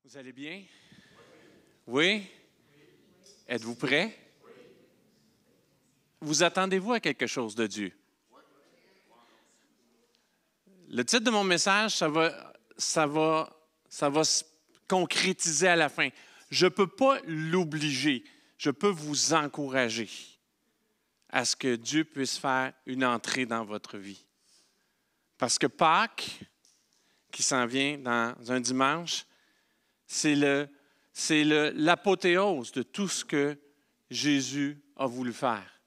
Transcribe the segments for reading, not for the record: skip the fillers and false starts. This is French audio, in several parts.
Vous allez bien? Oui? Êtes-vous prêts? Vous attendez-vous à quelque chose de Dieu? Le titre de mon message, ça va se concrétiser à la fin. Je ne peux pas l'obliger. Je peux vous encourager à ce que Dieu puisse faire une entrée dans votre vie. Parce que Pâques, qui s'en vient dans un dimanche, c'est l'apothéose de tout ce que Jésus a voulu faire.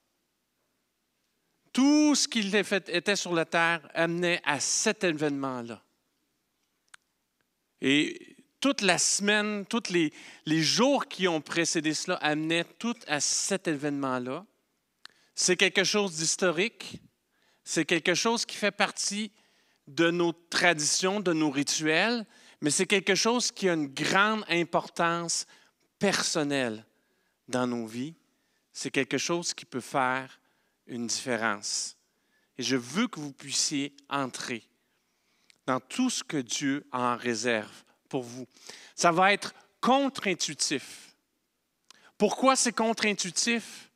Tout ce qu'il était sur la terre amenait à cet événement-là. Et toute la semaine, tous les jours qui ont précédé cela amenaient tout à cet événement-là. C'est quelque chose d'historique. C'est quelque chose qui fait partie de nos traditions, de nos rituels, mais c'est quelque chose qui a une grande importance personnelle dans nos vies. C'est quelque chose qui peut faire une différence. Et je veux que vous puissiez entrer dans tout ce que Dieu en réserve pour vous. Ça va être contre-intuitif. Pourquoi c'est contre-intuitif?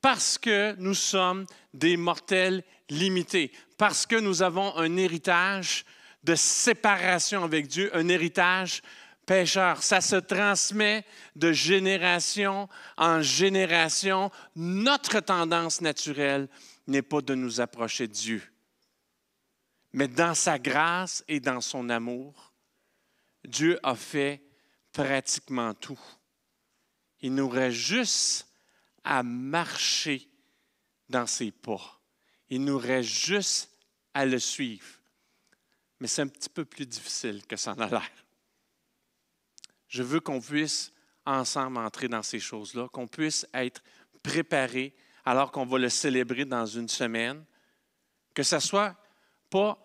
Parce que nous sommes des mortels limités, parce que nous avons un héritage de séparation avec Dieu, un héritage pécheur. Ça se transmet de génération en génération. Notre tendance naturelle n'est pas de nous approcher de Dieu. Mais dans sa grâce et dans son amour, Dieu a fait pratiquement tout. Il nous reste juste à marcher dans ses pas. Il nous reste juste à le suivre. Mais c'est un petit peu plus difficile que ça en a l'air. Je veux qu'on puisse ensemble entrer dans ces choses-là, qu'on puisse être préparés alors qu'on va le célébrer dans une semaine, que ce ne soit pas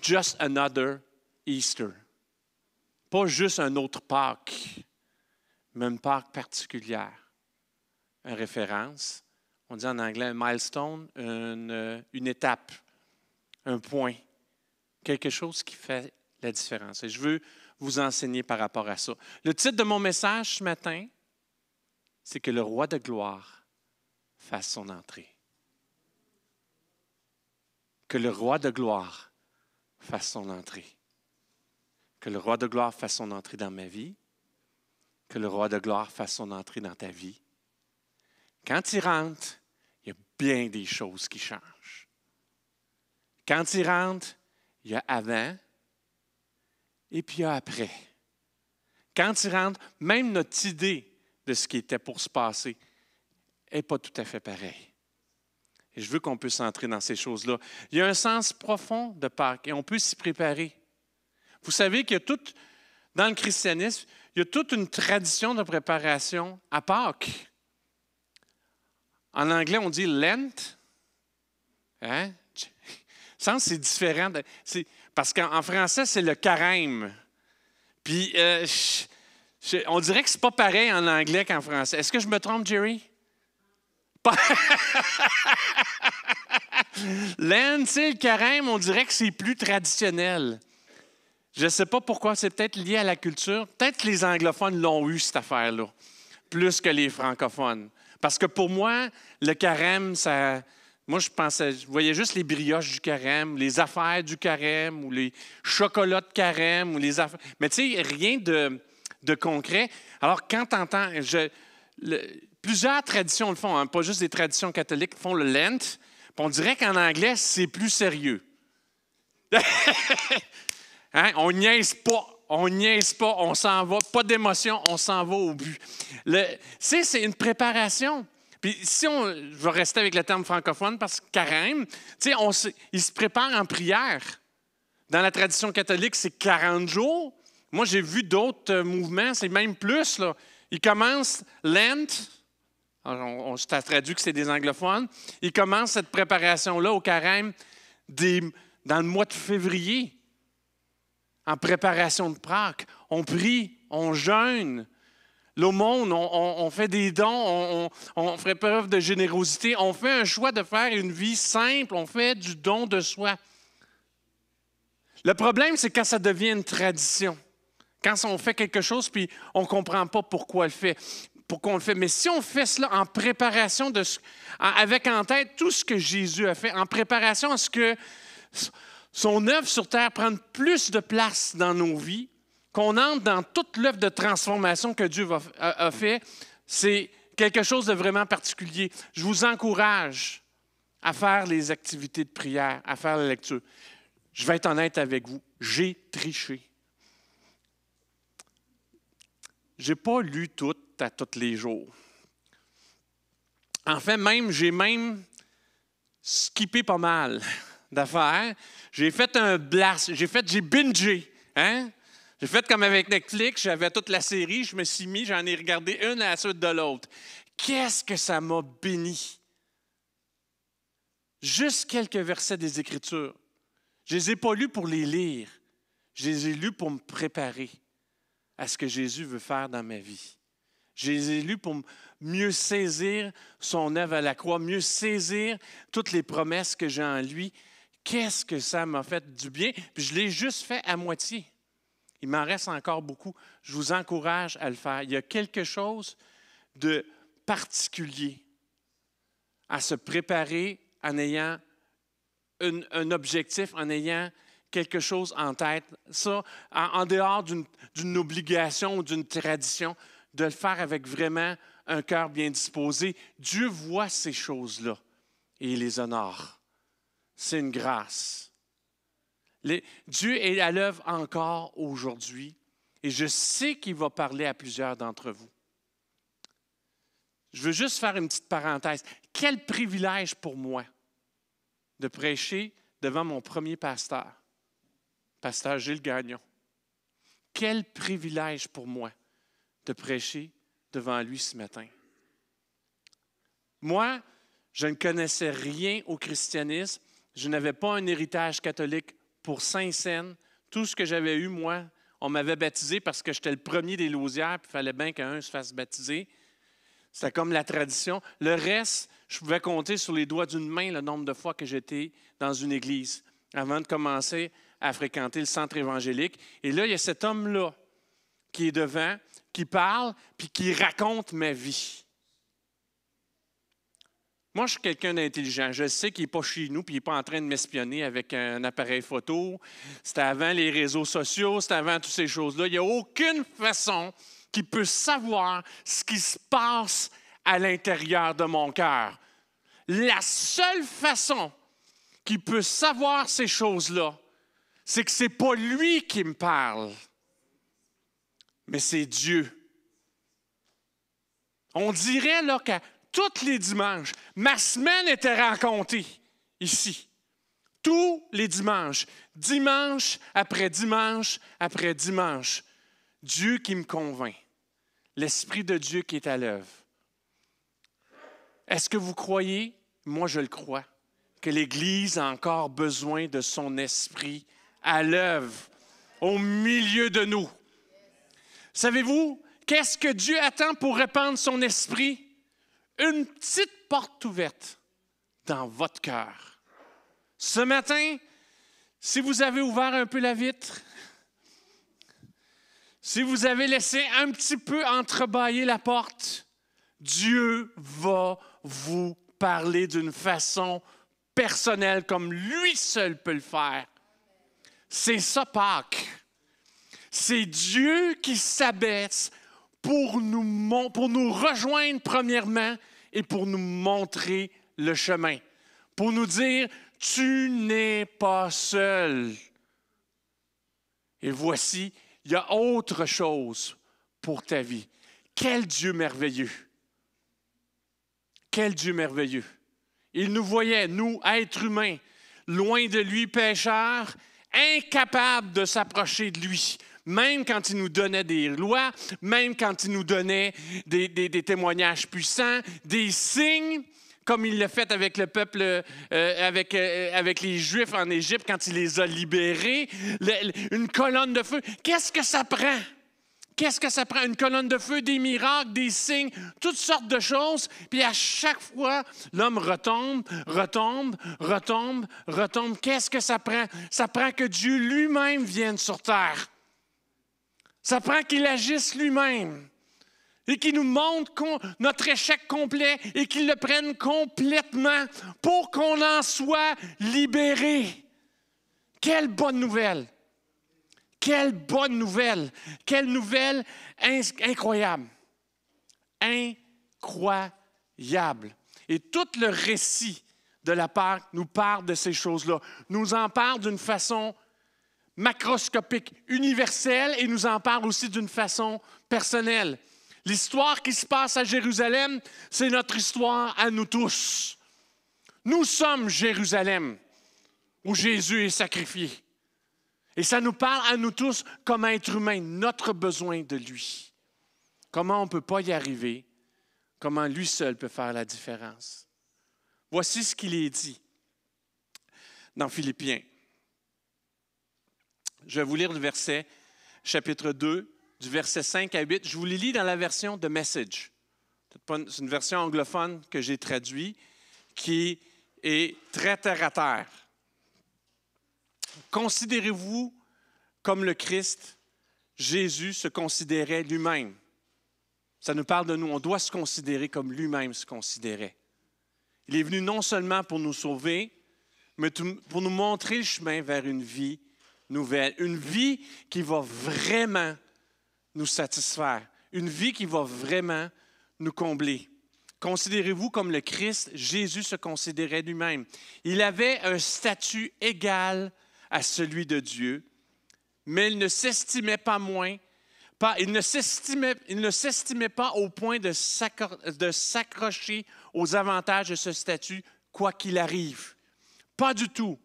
just another Easter, pas juste un autre Pâques, mais une Pâques particulière. Une référence, on dit en anglais un milestone, une étape, un point, quelque chose qui fait la différence. Et je veux vous enseigner par rapport à ça. Le titre de mon message ce matin, c'est que le roi de gloire fasse son entrée. Que le roi de gloire fasse son entrée. Que le roi de gloire fasse son entrée dans ma vie. Que le roi de gloire fasse son entrée dans ta vie. Quand il rentre, il y a bien des choses qui changent. Quand il rentre, il y a avant et puis il y a après. Quand il rentre, même notre idée de ce qui était pour se passer n'est pas tout à fait pareil. Et je veux qu'on puisse entrer dans ces choses-là. Il y a un sens profond de Pâques et on peut s'y préparer. Vous savez qu'il y a dans le christianisme, il y a toute une tradition de préparation à Pâques. En anglais, on dit Lent. Hein? Ça, c'est différent. Parce qu'en français, c'est le carême. Puis, on dirait que c'est pas pareil en anglais qu'en français. Est-ce que je me trompe, Jerry? Lent, c'est le carême, on dirait que c'est plus traditionnel. Je ne sais pas pourquoi, c'est peut-être lié à la culture. Peut-être que les anglophones l'ont eu, cette affaire-là, plus que les francophones. Parce que pour moi, le carême, moi, je voyais juste les brioches du carême, les affaires du carême, ou les chocolats de carême, ou les affaires. Mais tu sais, rien de concret. Alors, quand tu entends, plusieurs traditions le font, hein, pas juste des traditions catholiques font le Lent, puis on dirait qu'en anglais, c'est plus sérieux. Hein? On niaise pas. On s'en va, pas d'émotion, on s'en va au but. C'est une préparation. Puis si je vais rester avec le terme francophone, parce que carême, il se prépare en prière. Dans la tradition catholique, c'est 40 jours. Moi, j'ai vu d'autres mouvements, c'est même plus. Là. Ils commencent Lent, on se traduit que c'est des anglophones, ils commencent cette préparation-là au carême dans le mois de février. En préparation de Pâques, on prie, on jeûne. L'aumône, on fait des dons, on fait preuve de générosité. On fait un choix de faire une vie simple, on fait du don de soi. Le problème, c'est quand ça devient une tradition. Quand on fait quelque chose, puis on ne comprend pas pourquoi on le fait. Mais si on fait cela en préparation, avec en tête tout ce que Jésus a fait, en préparation à ce que son œuvre sur terre prenne plus de place dans nos vies, qu'on entre dans toute l'œuvre de transformation que Dieu a fait, c'est quelque chose de vraiment particulier. Je vous encourage à faire les activités de prière, à faire la lecture. Je vais être honnête avec vous, j'ai triché. Je n'ai pas lu tout à tous les jours. En fait, j'ai skippé pas mal d'affaires. J'ai fait un blast, j'ai bingé. Hein? J'ai fait comme avec Netflix, j'avais toute la série, je me suis mis, j'en ai regardé une à la suite de l'autre. Qu'est-ce que ça m'a béni! Juste quelques versets des Écritures. Je ne les ai pas lus pour les lire. Je les ai lus pour me préparer à ce que Jésus veut faire dans ma vie. Je les ai lus pour mieux saisir son œuvre à la croix, mieux saisir toutes les promesses que j'ai en lui. Qu'est-ce que ça m'a fait du bien? Puis je l'ai juste fait à moitié. Il m'en reste encore beaucoup. Je vous encourage à le faire. Il y a quelque chose de particulier à se préparer en ayant un objectif, en ayant quelque chose en tête. Ça, en dehors d'une obligation ou d'une tradition, de le faire avec vraiment un cœur bien disposé. Dieu voit ces choses-là et il les honore. C'est une grâce. Dieu est à l'œuvre encore aujourd'hui et je sais qu'il va parler à plusieurs d'entre vous. Je veux juste faire une petite parenthèse. Quel privilège pour moi de prêcher devant mon premier pasteur, pasteur Gilles Gagnon. Quel privilège pour moi de prêcher devant lui ce matin. Moi, je ne connaissais rien au christianisme. Je n'avais pas un héritage catholique pour Saint-Saëns. Tout ce que j'avais eu, moi, on m'avait baptisé parce que j'étais le premier des Lausières, puis il fallait bien qu'un se fasse baptiser. C'était comme la tradition. Le reste, je pouvais compter sur les doigts d'une main le nombre de fois que j'étais dans une église avant de commencer à fréquenter le centre évangélique. Et là, il y a cet homme-là qui est devant, qui parle, puis qui raconte ma vie. Moi, je suis quelqu'un d'intelligent. Je sais qu'il n'est pas chez nous, puis il n'est pas en train de m'espionner avec un appareil photo. C'était avant les réseaux sociaux, c'était avant toutes ces choses-là. Il n'y a aucune façon qu'il peut savoir ce qui se passe à l'intérieur de mon cœur. La seule façon qu'il peut savoir ces choses-là, c'est que ce n'est pas lui qui me parle, mais c'est Dieu. On dirait là qu'à tous les dimanches, ma semaine était racontée ici. Tous les dimanches, dimanche après dimanche après dimanche. Dieu qui me convainc. L'Esprit de Dieu qui est à l'œuvre. Est-ce que vous croyez? Moi, je le crois. Que l'Église a encore besoin de son Esprit à l'œuvre, au milieu de nous. Savez-vous, qu'est-ce que Dieu attend pour répandre son Esprit? Une petite porte ouverte dans votre cœur. Ce matin, si vous avez ouvert un peu la vitre, si vous avez laissé un petit peu entrebâiller la porte, Dieu va vous parler d'une façon personnelle comme lui seul peut le faire. C'est ça Pâques. C'est Dieu qui s'abaisse pour nous rejoindre premièrement et pour nous montrer le chemin. Pour nous dire, tu n'es pas seul. Et voici, il y a autre chose pour ta vie. Quel Dieu merveilleux! Quel Dieu merveilleux! Il nous voyait, nous, êtres humains, loin de lui, pécheurs, incapables de s'approcher de lui. Même quand il nous donnait des lois, même quand il nous donnait des témoignages puissants, des signes, comme il l'a fait avec le peuple, avec les Juifs en Égypte quand il les a libérés, une colonne de feu. Qu'est-ce que ça prend? Qu'est-ce que ça prend? Une colonne de feu, des miracles, des signes, toutes sortes de choses. Puis à chaque fois, l'homme retombe. Qu'est-ce que ça prend? Ça prend que Dieu lui-même vienne sur terre. Ça prend qu'il agisse lui-même et qu'il nous montre notre échec complet et qu'il le prenne complètement pour qu'on en soit libéré. Quelle bonne nouvelle! Quelle bonne nouvelle! Quelle nouvelle incroyable! Incroyable! Et tout le récit de la Pâque nous parle de ces choses-là. Nous en parle d'une façon macroscopique, universelle, et nous en parle aussi d'une façon personnelle. L'histoire qui se passe à Jérusalem, c'est notre histoire à nous tous. Nous sommes Jérusalem, où Jésus est sacrifié. Et ça nous parle à nous tous comme êtres humains, notre besoin de lui. Comment on ne peut pas y arriver, comment lui seul peut faire la différence. Voici ce qu'il est dit dans Philippiens. Je vais vous lire le verset, chapitre 2, du verset 5 à 8. Je vous les lis dans la version de Message. C'est une version anglophone que j'ai traduite qui est très terre à terre. Considérez-vous comme le Christ, Jésus se considérait lui-même. Ça nous parle de nous. On doit se considérer comme lui-même se considérait. Il est venu non seulement pour nous sauver, mais pour nous montrer le chemin vers une vie nouvelle. Une vie qui va vraiment nous satisfaire. Une vie qui va vraiment nous combler. Considérez-vous comme le Christ, Jésus se considérait lui-même. Il avait un statut égal à celui de Dieu, mais il ne s'estimait pas moins, il ne s'estimait pas au point de s'accrocher aux avantages de ce statut, quoi qu'il arrive. Pas du tout.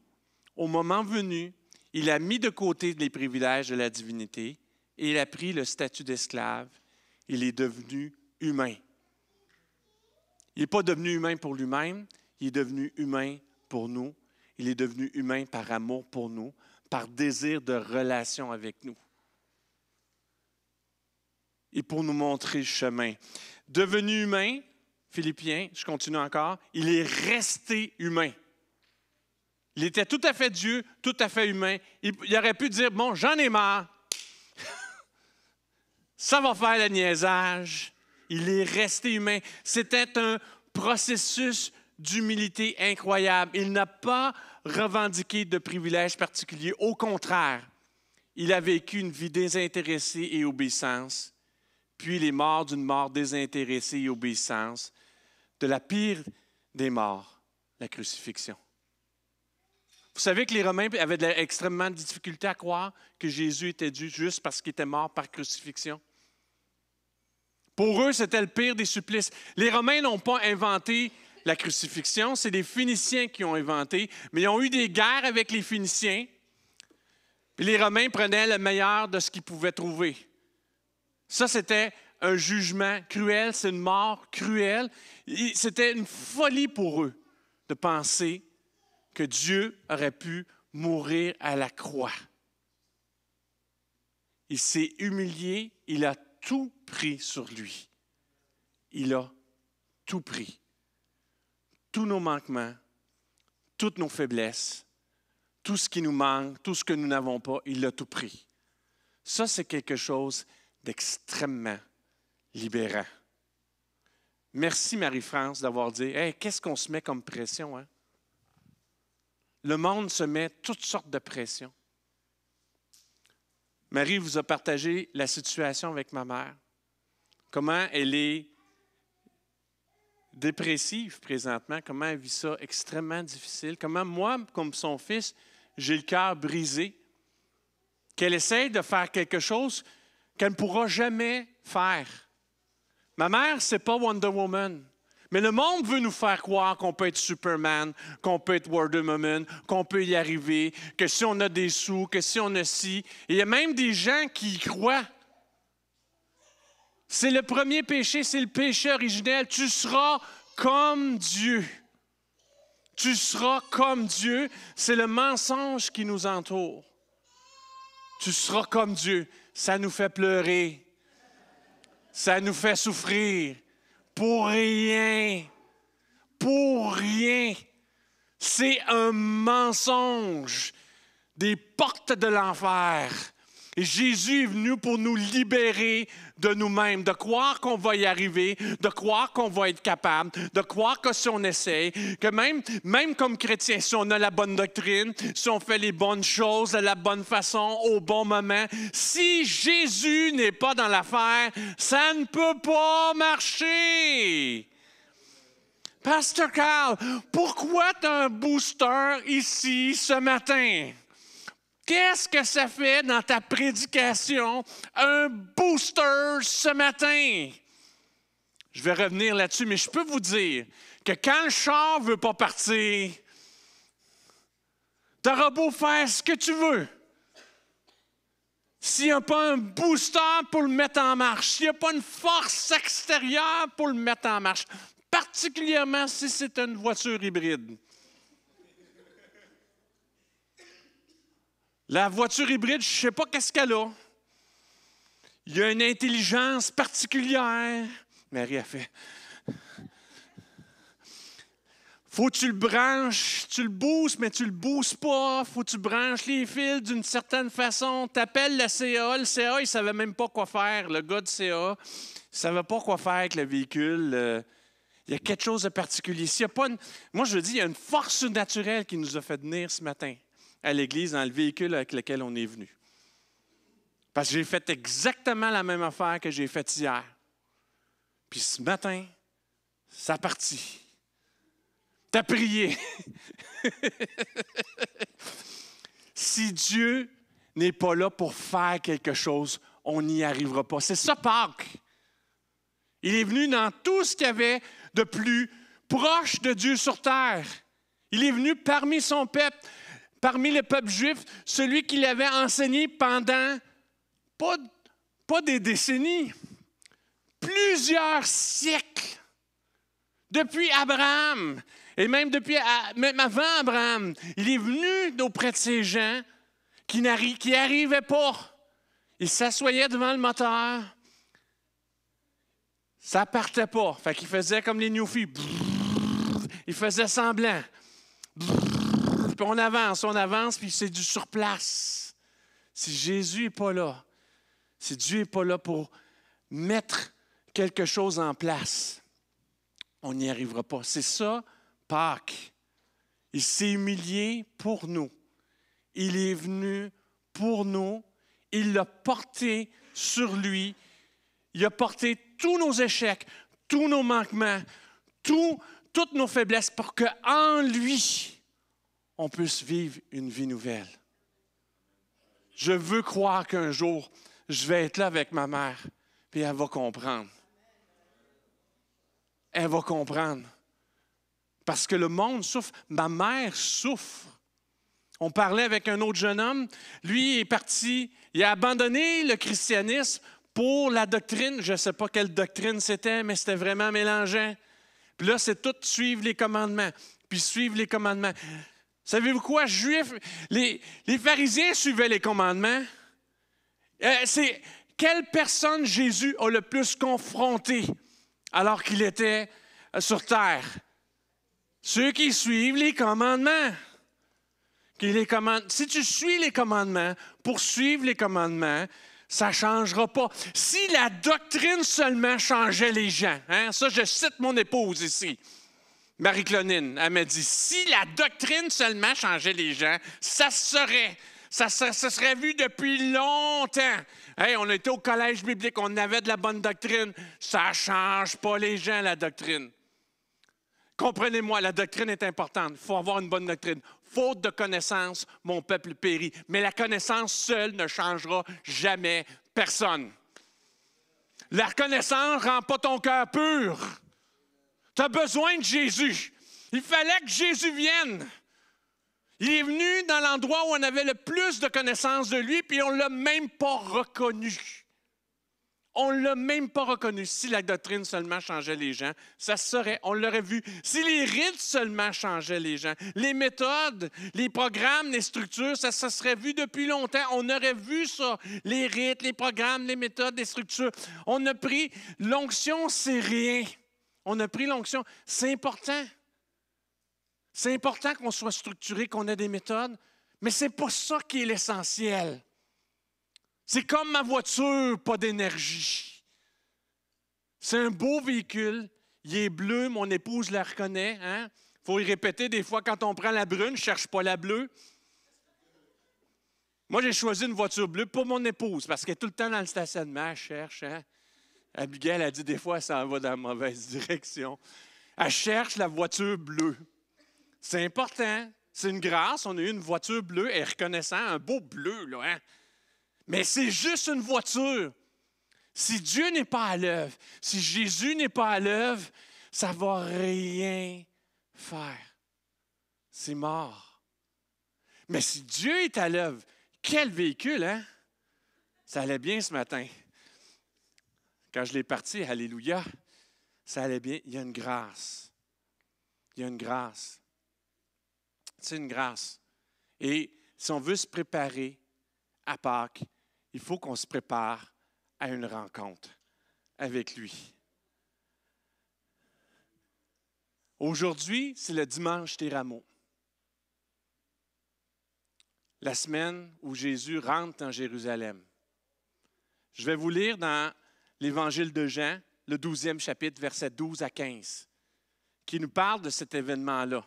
Au moment venu, il a mis de côté les privilèges de la divinité et il a pris le statut d'esclave. Il est devenu humain. Il n'est pas devenu humain pour lui-même, il est devenu humain pour nous. Il est devenu humain par amour pour nous, par désir de relation avec nous. Et pour nous montrer le chemin. Devenu humain, Philippiens, je continue encore, il est resté humain. Il était tout à fait Dieu, tout à fait humain. Il aurait pu dire, bon, j'en ai marre. Ça va faire le niaisage. Il est resté humain. C'était un processus d'humilité incroyable. Il n'a pas revendiqué de privilèges particuliers. Au contraire, il a vécu une vie désintéressée et obéissance. Puis il est mort d'une mort désintéressée et obéissance, de la pire des morts, la crucifixion. Vous savez que les Romains avaient extrêmement de difficulté à croire que Jésus était Dieu juste parce qu'il était mort par crucifixion. Pour eux, c'était le pire des supplices. Les Romains n'ont pas inventé la crucifixion, c'est les Phéniciens qui ont inventé, mais ils ont eu des guerres avec les Phéniciens. Puis les Romains prenaient le meilleur de ce qu'ils pouvaient trouver. Ça, c'était un jugement cruel, c'est une mort cruelle. C'était une folie pour eux de penser que Dieu aurait pu mourir à la croix. Il s'est humilié, il a tout pris sur lui. Il a tout pris. Tous nos manquements, toutes nos faiblesses, tout ce qui nous manque, tout ce que nous n'avons pas, il a tout pris. Ça, c'est quelque chose d'extrêmement libérant. Merci, Marie-France, d'avoir dit, « Hey, qu'est-ce qu'on se met comme pression, hein? » Le monde se met toutes sortes de pressions. Marie vous a partagé la situation avec ma mère. Comment elle est dépressive présentement, comment elle vit ça extrêmement difficile. Comment moi, comme son fils, j'ai le cœur brisé. Qu'elle essaye de faire quelque chose qu'elle ne pourra jamais faire. Ma mère, ce n'est pas Wonder Woman. Mais le monde veut nous faire croire qu'on peut être Superman, qu'on peut être Wonder Woman, qu'on peut y arriver, que si on a des sous, que si on a ci. Et il y a même des gens qui y croient. C'est le premier péché, c'est le péché originel. Tu seras comme Dieu. Tu seras comme Dieu. C'est le mensonge qui nous entoure. Tu seras comme Dieu. Ça nous fait pleurer. Ça nous fait souffrir. Pour rien. Pour rien. C'est un mensonge. Des portes de l'enfer. Et Jésus est venu pour nous libérer de nous-mêmes, de croire qu'on va y arriver, de croire qu'on va être capable, de croire que si on essaye, que même comme chrétien, si on a la bonne doctrine, si on fait les bonnes choses de la bonne façon, au bon moment, si Jésus n'est pas dans l'affaire, ça ne peut pas marcher. Pasteur Carl, pourquoi tu as un booster ici ce matin? Qu'est-ce que ça fait dans ta prédication, un booster ce matin? Je vais revenir là-dessus, mais je peux vous dire que quand le char ne veut pas partir, tu auras beau faire ce que tu veux. S'il n'y a pas un booster pour le mettre en marche, s'il n'y a pas une force extérieure pour le mettre en marche, particulièrement si c'est une voiture hybride. La voiture hybride, je ne sais pas qu'est-ce qu'elle a. Il y a une intelligence particulière. Marie a fait. Faut que tu le branches, tu le boostes, mais tu ne le boostes pas. Faut que tu branches les fils d'une certaine façon. Tu appelles le CA. Le CA, il ne savait même pas quoi faire. Le gars du CA, il ne savait pas quoi faire avec le véhicule. Il y a quelque chose de particulier. S'il y a pas moi, je veux dire, il y a une force naturelle qui nous a fait venir ce matin à l'Église dans le véhicule avec lequel on est venu. Parce que j'ai fait exactement la même affaire que j'ai faite hier. Puis ce matin, ça a parti. T'as prié. Si Dieu n'est pas là pour faire quelque chose, on n'y arrivera pas. C'est ça Pâques. Il est venu dans tout ce qu'il y avait de plus proche de Dieu sur terre. Il est venu parmi son peuple, parmi le peuple juif, celui qui l'avait enseigné pendant pas des décennies, plusieurs siècles. Depuis Abraham, et même avant Abraham, il est venu auprès de ces gens qui n'arrivaient pas. Il s'assoyait devant le moteur. Ça ne partait pas. Fait qu'il faisait comme les newfies. Il faisait semblant. Puis on avance, puis c'est du surplace. Si Jésus n'est pas là, si Dieu n'est pas là pour mettre quelque chose en place, on n'y arrivera pas. C'est ça, Pâques. Il s'est humilié pour nous. Il est venu pour nous. Il l'a porté sur lui. Il a porté tous nos échecs, tous nos manquements, toutes nos faiblesses pour qu'en lui, on puisse vivre une vie nouvelle. Je veux croire qu'un jour, je vais être là avec ma mère, puis elle va comprendre. Elle va comprendre. Parce que le monde souffre. Ma mère souffre. On parlait avec un autre jeune homme. Lui est parti, il a abandonné le christianisme pour la doctrine. Je ne sais pas quelle doctrine c'était, mais c'était vraiment mélangeant. Puis là, c'est tout suivre les commandements. Puis suivre les commandements. Savez-vous quoi, Juifs? Les pharisiens suivaient les commandements. C'est quelle personne Jésus a le plus confronté alors qu'il était sur terre? Ceux qui suivent les commandements. Si tu suis les commandements, pour suivre les commandements, ça ne changera pas. Si la doctrine seulement changeait les gens, hein, ça je cite mon épouse ici, Marie-Clonine, elle m'a dit, si la doctrine seulement changeait les gens, ça serait vu depuis longtemps. Hey, on était au collège biblique, on avait de la bonne doctrine. Ça ne change pas les gens, la doctrine. Comprenez-moi, la doctrine est importante. Il faut avoir une bonne doctrine. Faute de connaissance, mon peuple périt. Mais la connaissance seule ne changera jamais personne. La connaissance ne rend pas ton cœur pur. Tu as besoin de Jésus. Il fallait que Jésus vienne. Il est venu dans l'endroit où on avait le plus de connaissances de lui, puis on ne l'a même pas reconnu. On ne l'a même pas reconnu. Si la doctrine seulement changeait les gens, ça serait, on l'aurait vu. Si les rites seulement changeaient les gens, les méthodes, les programmes, les structures, ça se serait vu depuis longtemps. On aurait vu ça, les rites, les programmes, les méthodes, les structures. On a pris l'onction, c'est rien. On a pris l'onction, c'est important. C'est important qu'on soit structuré, qu'on ait des méthodes, mais ce n'est pas ça qui est l'essentiel. C'est comme ma voiture, pas d'énergie. C'est un beau véhicule. Il est bleu, mon épouse la reconnaît. Hein? Faut y répéter des fois, quand on prend la brune, je ne cherche pas la bleue. Moi, j'ai choisi une voiture bleue pour mon épouse, parce qu'elle est tout le temps dans le stationnement, elle cherche. Hein? Abigail a dit des fois, elle s'en va dans la mauvaise direction. Elle cherche la voiture bleue. C'est important. C'est une grâce. On a eu une voiture bleue, elle est reconnaissant, un beau bleu, là. Hein? Mais c'est juste une voiture. Si Dieu n'est pas à l'œuvre, si Jésus n'est pas à l'œuvre, ça ne va rien faire. C'est mort. Mais si Dieu est à l'œuvre, quel véhicule, hein? Ça allait bien ce matin. Quand je l'ai parti, alléluia, ça allait bien. Il y a une grâce. Il y a une grâce. C'est une grâce. Et si on veut se préparer à Pâques, il faut qu'on se prépare à une rencontre avec lui. Aujourd'hui, c'est le dimanche des Rameaux. La semaine où Jésus rentre en Jérusalem. Je vais vous lire dans l'Évangile de Jean, le 12e chapitre, versets 12 à 15, qui nous parle de cet événement-là.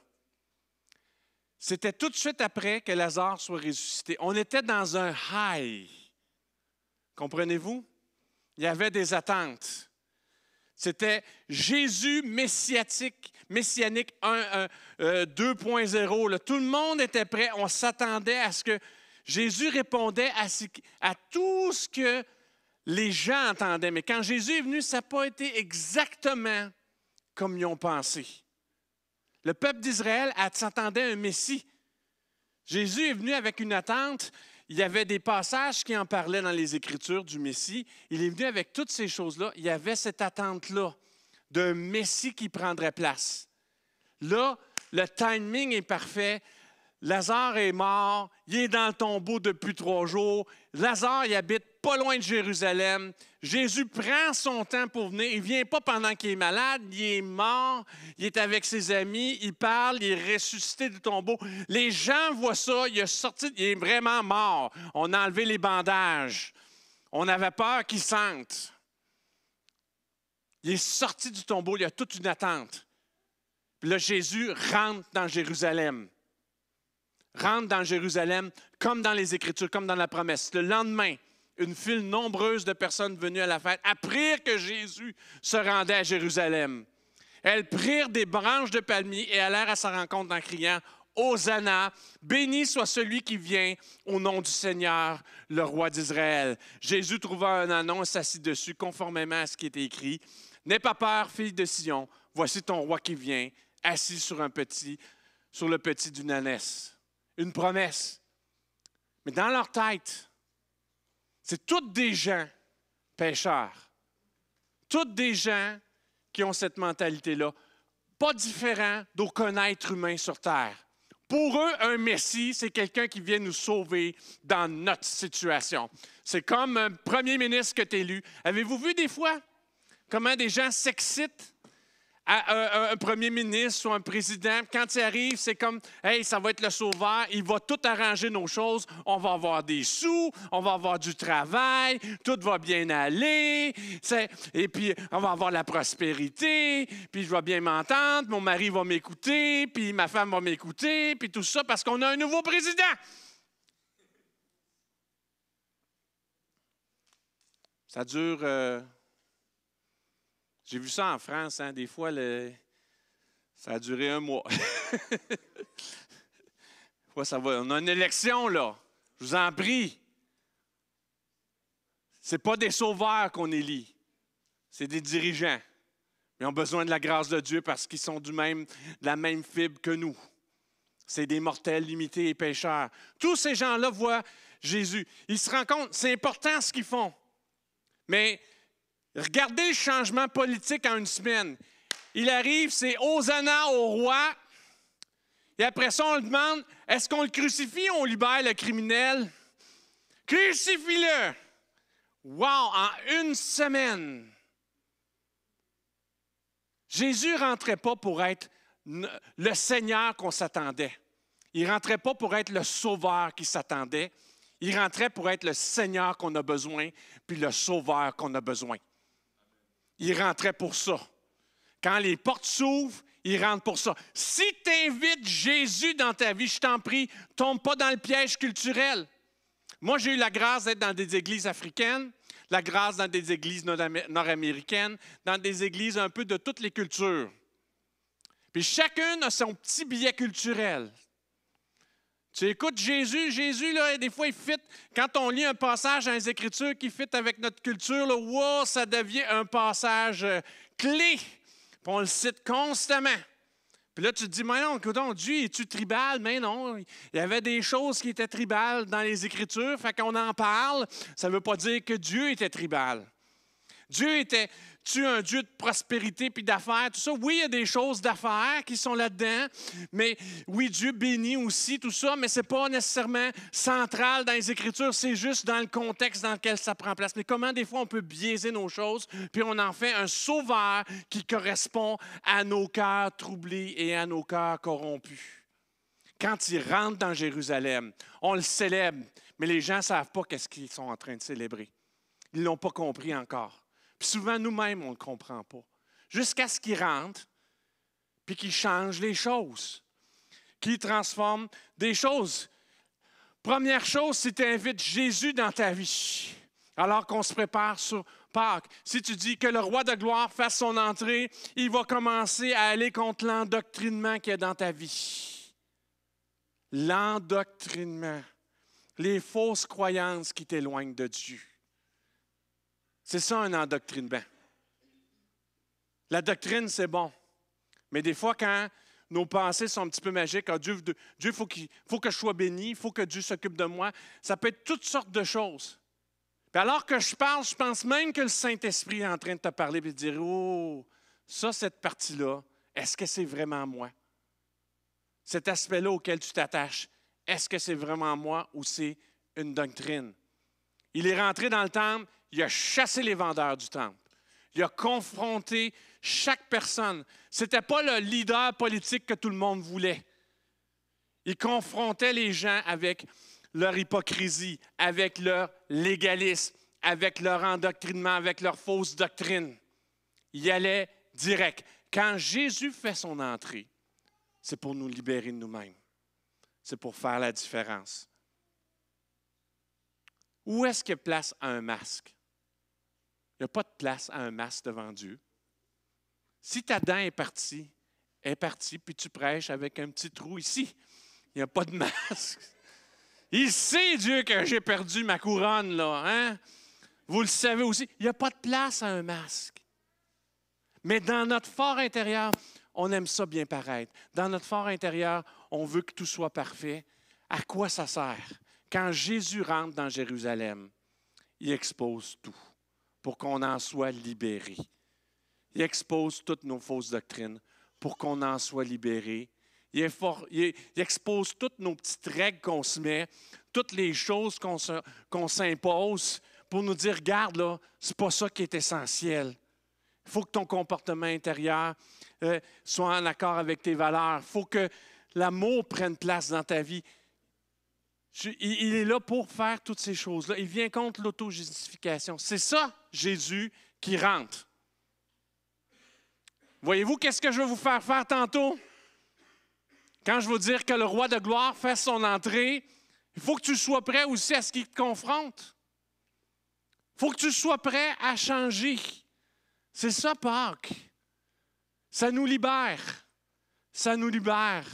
C'était tout de suite après que Lazare soit ressuscité. On était dans un high. Comprenez-vous? Il y avait des attentes. C'était Jésus messianique 2.0. Là. Tout le monde était prêt. On s'attendait à ce que Jésus répondait à tout ce que les gens entendaient. Mais quand Jésus est venu, ça n'a pas été exactement comme ils ont pensé. Le peuple d'Israël s'attendait à un Messie. Jésus est venu avec une attente. Il y avait des passages qui en parlaient dans les Écritures du Messie. Il est venu avec toutes ces choses-là. Il y avait cette attente-là d'un Messie qui prendrait place. Là, le timing est parfait. Lazare est mort. Il est dans le tombeau depuis 3 jours. Lazare, il habite pas loin de Jérusalem. Jésus prend son temps pour venir. Il ne vient pas pendant qu'il est malade. Il est mort. Il est avec ses amis. Il parle. Il est ressuscité du tombeau. Les gens voient ça. Il est vraiment mort. On a enlevé les bandages. On avait peur qu'il sente. Il est sorti du tombeau. Il y a toute une attente. Puis là, Jésus rentre dans Jérusalem. Rentre dans Jérusalem, comme dans les Écritures, comme dans la promesse. Le lendemain, une file nombreuse de personnes venues à la fête apprirent que Jésus se rendait à Jérusalem. Elles prirent des branches de palmier et allèrent à sa rencontre en criant « Hosanna, béni soit celui qui vient au nom du Seigneur, le roi d'Israël. » Jésus trouva un ânon et s'assit dessus, conformément à ce qui était écrit. « N'aie pas peur, fille de Sion, voici ton roi qui vient, assis sur le petit d'une ânesse. » Une promesse. Mais dans leur tête, c'est toutes des gens pécheurs. Toutes des gens qui ont cette mentalité-là. Pas différent d'aucun être humain sur terre. Pour eux, un Messie, c'est quelqu'un qui vient nous sauver dans notre situation. C'est comme un premier ministre que tu es élu. Avez-vous vu des fois comment des gens s'excitent à un premier ministre ou un président? Quand il arrive, c'est comme « Hey, ça va être le sauveur, il va tout arranger nos choses, on va avoir des sous, on va avoir du travail, tout va bien aller, et puis on va avoir la prospérité, puis je vais bien m'entendre, mon mari va m'écouter, puis ma femme va m'écouter, puis tout ça parce qu'on a un nouveau président. » Ça dure... J'ai vu ça en France, hein, des fois, ça a duré 1 mois. Ça va. On a une élection, là. Je vous en prie. Ce n'est pas des sauveurs qu'on élit, c'est des dirigeants. Ils ont besoin de la grâce de Dieu parce qu'ils sont de la même fibre que nous. C'est des mortels limités et pécheurs. Tous ces gens-là voient Jésus. Ils se rendent compte, c'est important ce qu'ils font. Mais regardez le changement politique en 1 semaine. Il arrive, c'est Hosanna au roi. Et après ça, on le demande, est-ce qu'on le crucifie ou on libère le criminel? Crucifie-le! Wow! En 1 semaine! Jésus ne rentrait pas pour être le Seigneur qu'on s'attendait. Il ne rentrait pas pour être le Sauveur qui s'attendait. Il rentrait pour être le Seigneur qu'on a besoin, puis le Sauveur qu'on a besoin. Il rentrait pour ça. Quand les portes s'ouvrent, il rentre pour ça. Si tu invites Jésus dans ta vie, je t'en prie, tombe pas dans le piège culturel. Moi, j'ai eu la grâce d'être dans des églises africaines, la grâce dans des églises nord-américaines, dans des églises un peu de toutes les cultures. Puis chacune a son petit billet culturel. Tu écoutes Jésus, là, des fois, il fit. Quand on lit un passage dans les Écritures qui fit avec notre culture, là, wow, ça devient un passage clé. Puis on le cite constamment. Puis là, tu te dis, mais non, écoute, Dieu, es-tu tribal? Mais non, il y avait des choses qui étaient tribales dans les Écritures, fait qu'on en parle. Ça ne veut pas dire que Dieu était tribal. Dieu était-tu un Dieu de prospérité puis d'affaires, tout ça? Oui, il y a des choses d'affaires qui sont là-dedans, mais oui, Dieu bénit aussi tout ça, mais ce n'est pas nécessairement central dans les Écritures, c'est juste dans le contexte dans lequel ça prend place. Mais comment des fois on peut biaiser nos choses, puis on en fait un sauveur qui correspond à nos cœurs troublés et à nos cœurs corrompus. Quand il rentre dans Jérusalem, on le célèbre, mais les gens ne savent pas qu'est-ce qu'ils sont en train de célébrer. Ils ne l'ont pas compris encore. Puis souvent, nous-mêmes, on ne le comprend pas. Jusqu'à ce qu'il rentre, puis qu'il change les choses, qu'il transforme des choses. Première chose, c'est que tu invites Jésus dans ta vie, alors qu'on se prépare sur Pâques. Si tu dis que le roi de gloire fasse son entrée, il va commencer à aller contre l'endoctrinement qu'il y a dans ta vie. L'endoctrinement. Les fausses croyances qui t'éloignent de Dieu. C'est ça un endoctrinement. La doctrine, c'est bon. Mais des fois, quand nos pensées sont un petit peu magiques, Dieu, faut que je sois béni, il faut que Dieu s'occupe de moi, ça peut être toutes sortes de choses. Puis alors que je parle, je pense même que le Saint-Esprit est en train de te parler et de dire, oh, ça, cette partie-là, est-ce que c'est vraiment moi? Cet aspect-là auquel tu t'attaches, est-ce que c'est vraiment moi ou c'est une doctrine? Il est rentré dans le temple, il a chassé les vendeurs du temple. Il a confronté chaque personne. Ce n'était pas le leader politique que tout le monde voulait. Il confrontait les gens avec leur hypocrisie, avec leur légalisme, avec leur endoctrinement, avec leur fausse doctrine. Il allait direct. Quand Jésus fait son entrée, c'est pour nous libérer de nous-mêmes. C'est pour faire la différence. Où est-ce qu'il y a place à un masque? Il n'y a pas de place à un masque devant Dieu. Si ta dent est partie, puis tu prêches avec un petit trou ici, il n'y a pas de masque. Il sait, Dieu, que j'ai perdu ma couronne, là. Hein? Vous le savez aussi. Il n'y a pas de place à un masque. Mais dans notre fort intérieur, on aime ça bien paraître. Dans notre fort intérieur, on veut que tout soit parfait. À quoi ça sert? Quand Jésus rentre dans Jérusalem, il expose tout pour qu'on en soit libéré. Il expose toutes nos fausses doctrines pour qu'on en soit libéré. Il expose toutes nos petites règles qu'on se met, toutes les choses qu'on s'impose pour nous dire, regarde, là, c'est pas ça qui est essentiel. Il faut que ton comportement intérieur soit en accord avec tes valeurs. Il faut que l'amour prenne place dans ta vie. Il est là pour faire toutes ces choses-là. Il vient contre l'auto-justification. C'est ça, Jésus, qui rentre. Voyez-vous qu'est-ce que je vais vous faire faire tantôt? Quand je veux dire que le roi de gloire fasse son entrée, il faut que tu sois prêt aussi à ce qu'il te confronte. Il faut que tu sois prêt à changer. C'est ça, Pâques. Ça nous libère. Ça nous libère.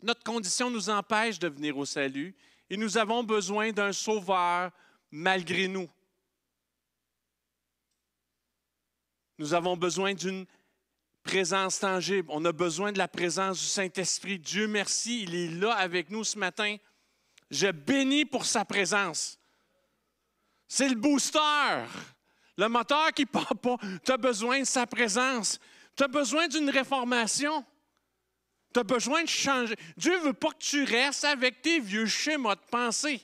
Notre condition nous empêche de venir au salut et nous avons besoin d'un sauveur malgré nous. Nous avons besoin d'une présence tangible. On a besoin de la présence du Saint-Esprit. Dieu merci, il est là avec nous ce matin. Je bénis pour sa présence. C'est le booster. Le moteur qui ne part pas. Tu as besoin de sa présence. Tu as besoin d'une réformation. Tu as besoin de changer. Dieu ne veut pas que tu restes avec tes vieux schémas de pensée.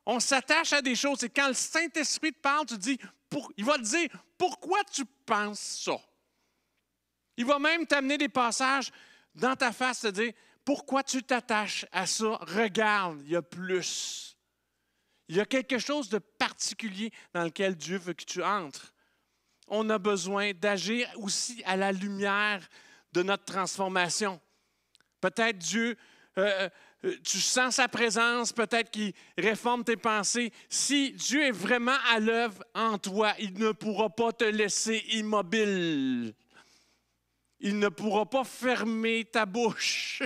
On s'attache à des choses. Et quand le Saint-Esprit te parle, tu dis, il va te dire, pourquoi tu penses ça? Il va même t'amener des passages dans ta face, te dire, pourquoi tu t'attaches à ça? Regarde, il y a plus. Il y a quelque chose de particulier dans lequel Dieu veut que tu entres. On a besoin d'agir aussi à la lumière de notre transformation. Peut-être Dieu, tu sens sa présence, peut-être qu'il réforme tes pensées. Si Dieu est vraiment à l'œuvre en toi, il ne pourra pas te laisser immobile. Il ne pourra pas fermer ta bouche.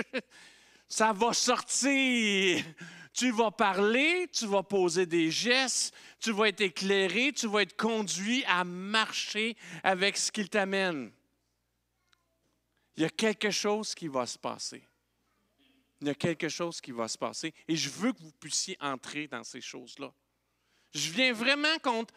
Ça va sortir. Tu vas parler, tu vas poser des gestes, tu vas être éclairé, tu vas être conduit à marcher avec ce qu'il t'amène. Il y a quelque chose qui va se passer. Il y a quelque chose qui va se passer et je veux que vous puissiez entrer dans ces choses-là. Je viens vraiment contre...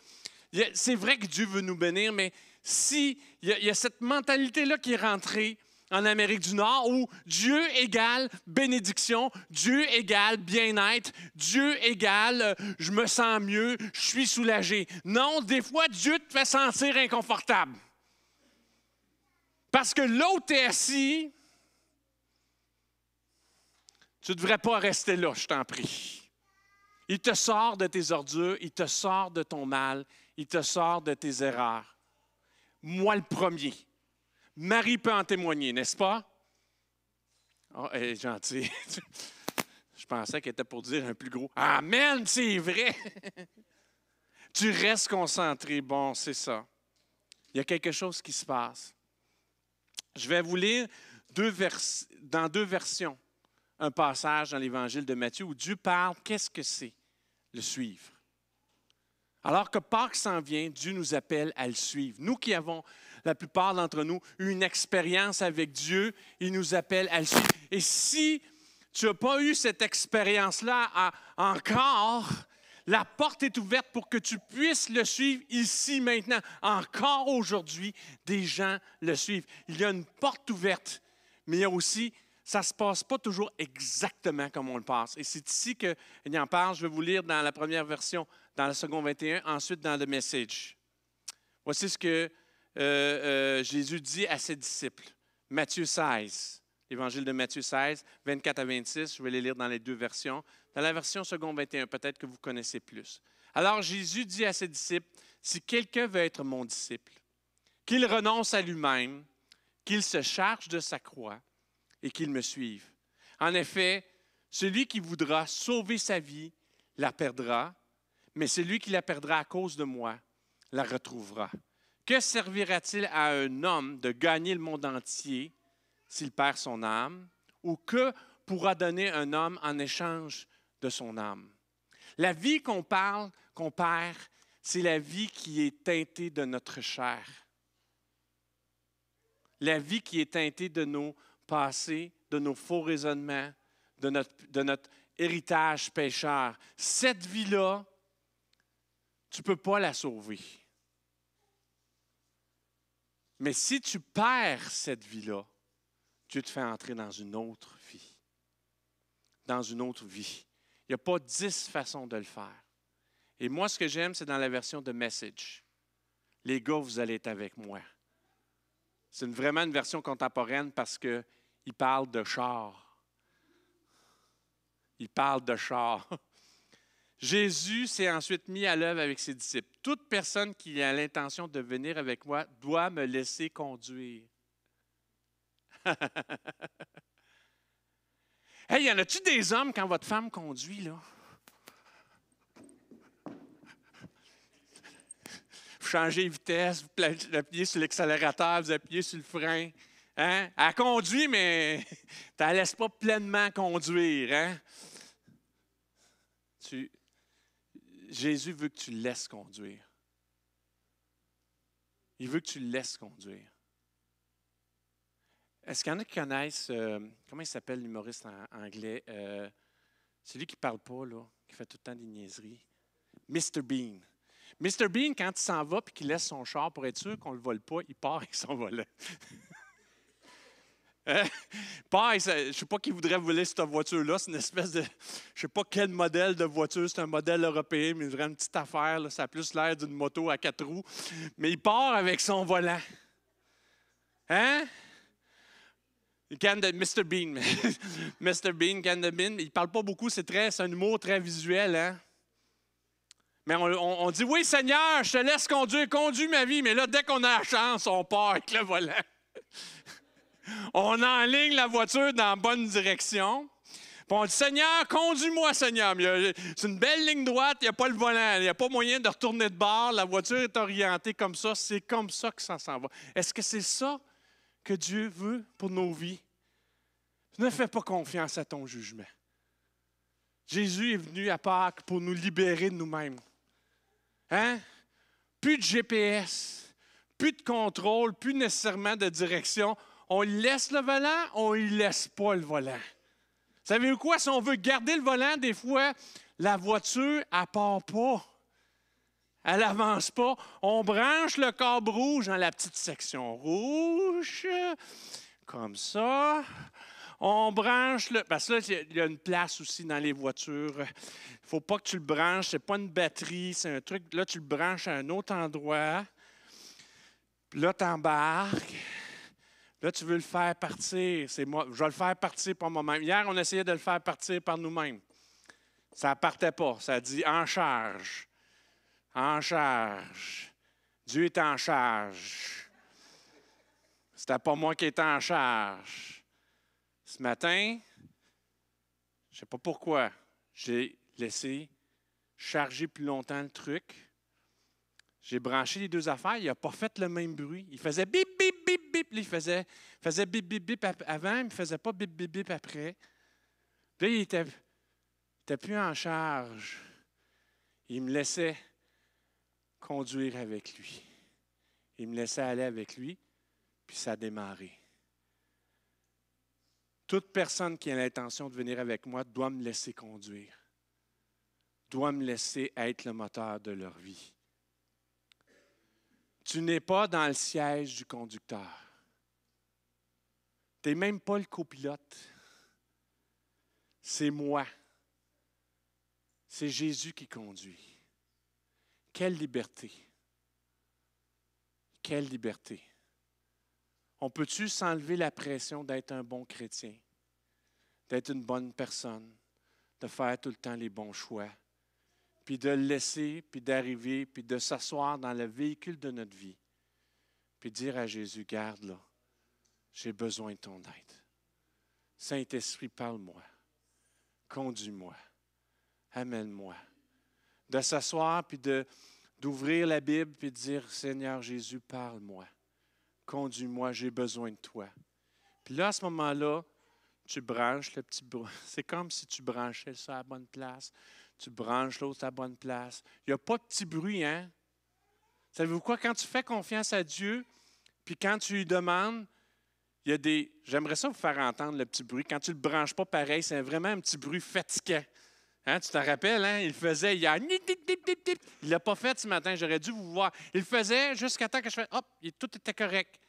C'est vrai que Dieu veut nous bénir, mais si il y a cette mentalité-là qui est rentrée en Amérique du Nord où Dieu égale bénédiction, Dieu égale bien-être, Dieu égale je me sens mieux, je suis soulagé. Non, des fois, Dieu te fait sentir inconfortable. Parce que là où tu es assis, tu ne devrais pas rester là, je t'en prie. Il te sort de tes ordures, il te sort de ton mal, il te sort de tes erreurs. Moi le premier. Marie peut en témoigner, n'est-ce pas? Oh, elle est gentille. Je pensais qu'elle était pour dire un plus gros « Amen, c'est vrai! » Tu restes concentré. Bon, c'est ça. Il y a quelque chose qui se passe. Je vais vous lire dans deux versions un passage dans l'Évangile de Matthieu où Dieu parle, qu'est-ce que c'est le suivre? Alors que Pâques s'en vient, Dieu nous appelle à le suivre. Nous qui avons, la plupart d'entre nous, eu une expérience avec Dieu, il nous appelle à le suivre. Et si tu n'as pas eu cette expérience-là encore, la porte est ouverte pour que tu puisses le suivre ici, maintenant. Encore aujourd'hui, des gens le suivent. Il y a une porte ouverte, mais il y a aussi, ça ne se passe pas toujours exactement comme on le passe. Et c'est ici qu'il en parle. Je vais vous lire dans la première version, dans le second 21, ensuite dans le Message. Voici ce que Jésus dit à ses disciples. Matthieu 16, l'Évangile de Matthieu 16, 24 à 26. Je vais les lire dans les deux versions. Dans la version second 21, peut-être que vous connaissez plus. Alors Jésus dit à ses disciples, « Si quelqu'un veut être mon disciple, qu'il renonce à lui-même, qu'il se charge de sa croix et qu'il me suive. En effet, celui qui voudra sauver sa vie la perdra, mais celui qui la perdra à cause de moi la retrouvera. Que servira-t-il à un homme de gagner le monde entier s'il perd son âme? Ou que pourra donner un homme en échange de son âme? » La vie qu'on perd, c'est la vie qui est teintée de notre chair. La vie qui est teintée de nos passés, de nos faux raisonnements, de notre héritage pécheur. Cette vie-là, tu ne peux pas la sauver. Mais si tu perds cette vie-là, Dieu te fait entrer dans une autre vie. Dans une autre vie. Il n'y a pas 10 façons de le faire. Et moi, ce que j'aime, c'est dans la version de Message. Les gars, vous allez être avec moi. C'est vraiment une version contemporaine parce qu'il parle de char. Il parle de char. Jésus s'est ensuite mis à l'œuvre avec ses disciples. Toute personne qui a l'intention de venir avec moi doit me laisser conduire. Hey, y en a-tu des hommes quand votre femme conduit, là? Vous changez de vitesse, vous appuyez sur l'accélérateur, vous appuyez sur le frein. Hein? Elle conduit, mais tu ne la laisses pas pleinement conduire. Hein? Jésus veut que tu le laisses conduire. Il veut que tu le laisses conduire. Est-ce qu'il y en a qui connaissent, comment il s'appelle l'humoriste en anglais? Celui qui ne parle pas, là, qui fait tout le temps des niaiseries. Mr. Bean. Mr. Bean, quand il s'en va et qu'il laisse son char pour être sûr qu'on ne le vole pas, il part avec son volant. Je ne sais pas qui voudrait voler cette voiture-là. C'est une espèce de... Je ne sais pas quel modèle de voiture. C'est un modèle européen, mais vraiment une petite affaire. Là. Ça a plus l'air d'une moto à 4 roues. Mais il part avec son volant. Hein? Mr. Bean. Mr. Bean, il ne parle pas beaucoup. C'est un humour très visuel. Hein? Mais on dit, oui, Seigneur, je te laisse conduire, conduis ma vie. Mais là, dès qu'on a la chance, on part avec le volant. On enligne la voiture dans la bonne direction. Puis on dit, Seigneur, conduis-moi, Seigneur. C'est une belle ligne droite, il n'y a pas le volant, il n'y a pas moyen de retourner de bord. La voiture est orientée comme ça. C'est comme ça que ça s'en va. Est-ce que c'est ça que Dieu veut pour nos vies? Ne fais pas confiance à ton jugement. Jésus est venu à Pâques pour nous libérer de nous-mêmes. Hein? Plus de GPS, plus de contrôle, plus nécessairement de direction. On lui laisse le volant, on ne lui laisse pas le volant. Savez-vous quoi? Si on veut garder le volant, des fois, la voiture, elle ne part pas. Elle n'avance pas. On branche le câble rouge dans la petite section rouge, comme ça. On branche le... Parce que là, il y a une place aussi dans les voitures. Il ne faut pas que tu le branches. Ce n'est pas une batterie, c'est un truc. Là, tu le branches à un autre endroit. Puis là, tu embarques. Là, tu veux le faire partir. C'est moi. Je vais le faire partir par moi-même. Hier, on essayait de le faire partir par nous-mêmes. Ça ne partait pas. Ça dit en charge. En charge. Dieu est en charge. C'était pas moi qui étais en charge. Ce matin, je ne sais pas pourquoi, j'ai laissé charger plus longtemps le truc. J'ai branché les deux affaires, il n'a pas fait le même bruit. Il faisait bip, bip, bip, bip. Il faisait bip, bip, bip avant, il ne faisait pas bip, bip, bip après. Là, il n'était plus en charge. Il me laissait conduire avec lui. Il me laissait aller avec lui, puis ça a démarré. Toute personne qui a l'intention de venir avec moi doit me laisser conduire, doit me laisser être le moteur de leur vie. Tu n'es pas dans le siège du conducteur. Tu n'es même pas le copilote. C'est moi. C'est Jésus qui conduit. Quelle liberté! Quelle liberté! On peut-tu s'enlever la pression d'être un bon chrétien, d'être une bonne personne, de faire tout le temps les bons choix, puis de le laisser, puis d'arriver, puis de s'asseoir dans le véhicule de notre vie, puis dire à Jésus, garde là, j'ai besoin de ton aide. Saint-Esprit, parle-moi, conduis-moi, amène-moi. De s'asseoir, puis d'ouvrir la Bible, puis de dire, Seigneur Jésus, parle-moi. Conduis-moi, j'ai besoin de toi. Puis là, à ce moment-là, tu branches le petit bruit. C'est comme si tu branchais ça à la bonne place. Tu branches l'autre à la bonne place. Il n'y a pas de petit bruit, hein? Savez-vous quoi? Quand tu fais confiance à Dieu, puis quand tu lui demandes, il y a des... J'aimerais ça vous faire entendre le petit bruit. Quand tu ne le branches pas pareil, c'est vraiment un petit bruit fatigant. Hein? Tu te rappelles, hein? Il le faisait hier. Il ne l'a pas fait ce matin, j'aurais dû vous voir. Il le faisait jusqu'à temps que je fasse, hop, tout était correct.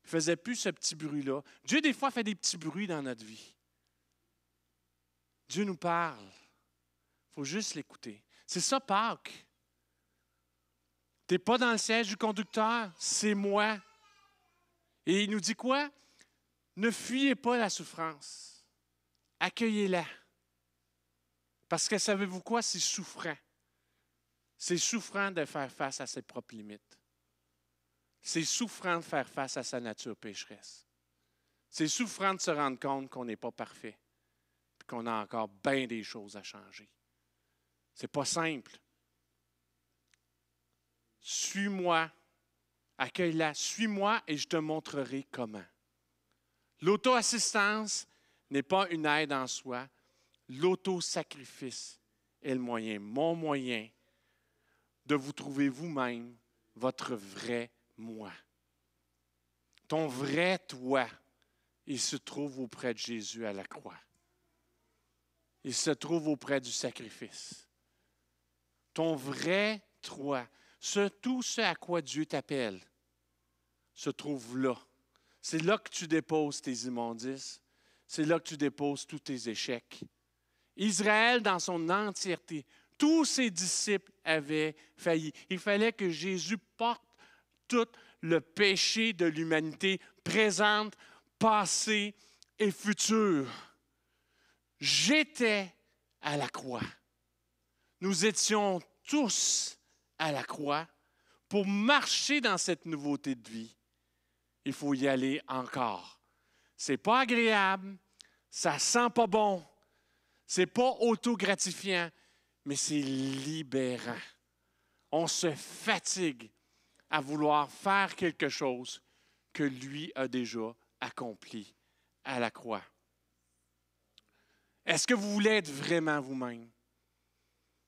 Il ne faisait plus ce petit bruit-là. Dieu, des fois, fait des petits bruits dans notre vie. Dieu nous parle. Il faut juste l'écouter. C'est ça, Pâques. Tu n'es pas dans le siège du conducteur, c'est moi. Et il nous dit quoi? Ne fuyez pas la souffrance. Accueillez-la. Parce que savez-vous quoi? C'est souffrant. C'est souffrant de faire face à ses propres limites. C'est souffrant de faire face à sa nature pécheresse. C'est souffrant de se rendre compte qu'on n'est pas parfait et qu'on a encore bien des choses à changer. C'est pas simple. Suis-moi, accueille-la, suis-moi et je te montrerai comment. L'auto-assistance n'est pas une aide en soi. L'auto-sacrifice est le moyen, mon moyen, de vous trouver vous-même votre vrai moi. Ton vrai toi, il se trouve auprès de Jésus à la croix. Il se trouve auprès du sacrifice. Ton vrai toi, tout ce à quoi Dieu t'appelle, se trouve là. C'est là que tu déposes tes immondices. C'est là que tu déposes tous tes échecs. Israël, dans son entièreté, tous ses disciples avaient failli. Il fallait que Jésus porte tout le péché de l'humanité, présente, passée et future. J'étais à la croix. Nous étions tous à la croix, pour marcher dans cette nouveauté de vie, il faut y aller encore. Ce n'est pas agréable, ça ne sent pas bon, ce n'est pas auto-gratifiant, mais c'est libérant. On se fatigue à vouloir faire quelque chose que lui a déjà accompli à la croix. Est-ce que vous voulez être vraiment vous-même?